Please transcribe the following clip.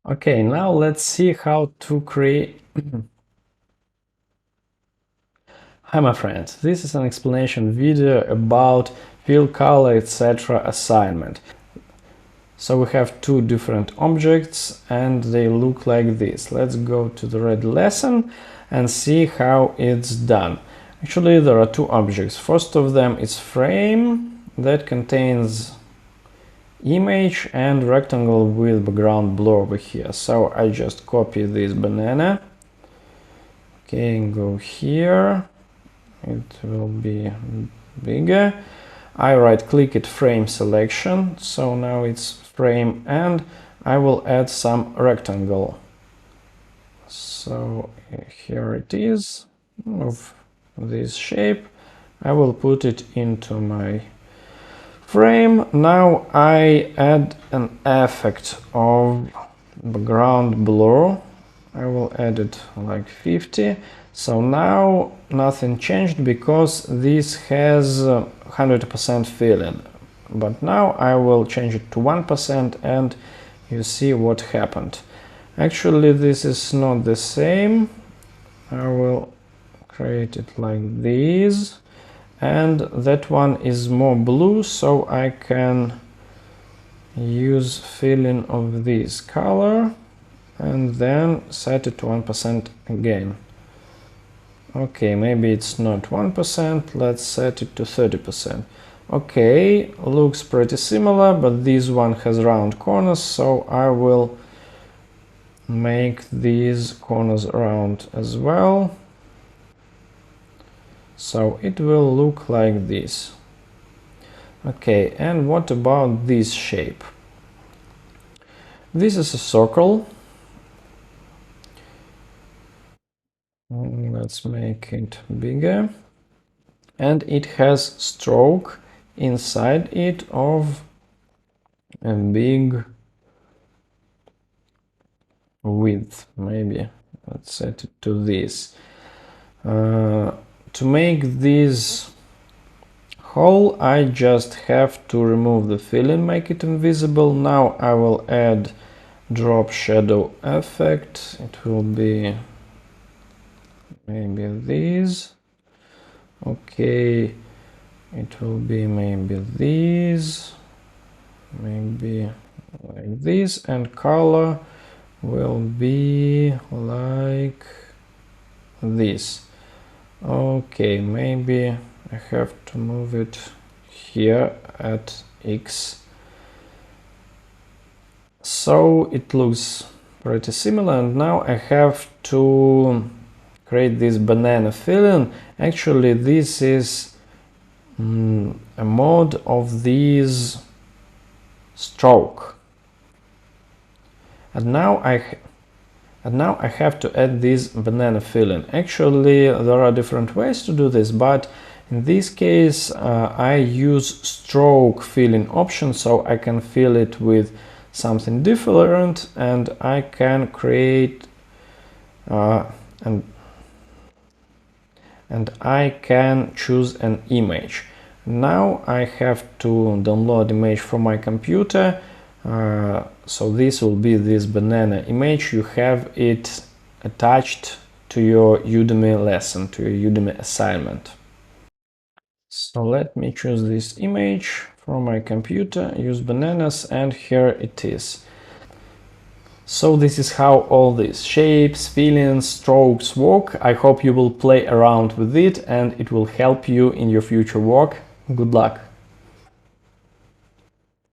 Okay, now let's see how to create. Hi my friends, this is an explanation video about fill color etc. assignment. So we have two different objects and they look like this. Let's go to the red lesson and see how it's done. Actually there are two objects. First of them is frame that contains image and rectangle with background blur over here. So I just copy this banana. Okay, go here. It will be bigger. I right click it, frame selection, so now it's frame, and I will add some rectangle. So here it is of this shape. I will put it into my frame. Now I add an effect of background blur. I will add it like 50. So now nothing changed because this has 100% fill-in. But now I will change it to 1% and you see what happened. Actually, this is not the same. I will create it like this. And that one is more blue, so I can use fill-in of this color and then set it to 1% again. Okay, maybe it's not 1%, let's set it to 30%. Okay, looks pretty similar, but this one has round corners, so I will make these corners round as well. So it will look like this. Okay, and what about this shape? This is a circle. Let's make it bigger. And it has stroke inside it of a big width. Maybe let's set it to this. To make this hole, I just have to remove the fill-in, make it invisible. Now I will add drop shadow effect. It will be maybe this. Okay, it will be maybe this, maybe like this, and color will be like this. Okay, maybe I have to move it here at X. So it looks pretty similar, and now I have to create this banana fill-in. Actually, this is a mod of this stroke. And now I have to add this banana fill-in. Actually, there are different ways to do this, but in this case I use stroke fill-in option, so I can fill it with something different, and I can create and I can choose an image. Now I have to download image from my computer. So this will be this banana image. You have it attached to your Udemy lesson, to your Udemy assignment. So let me choose this image from my computer, use bananas, and here it is. So this is how all these shapes, fill-ins, strokes work. I hope you will play around with it and it will help you in your future work. Good luck!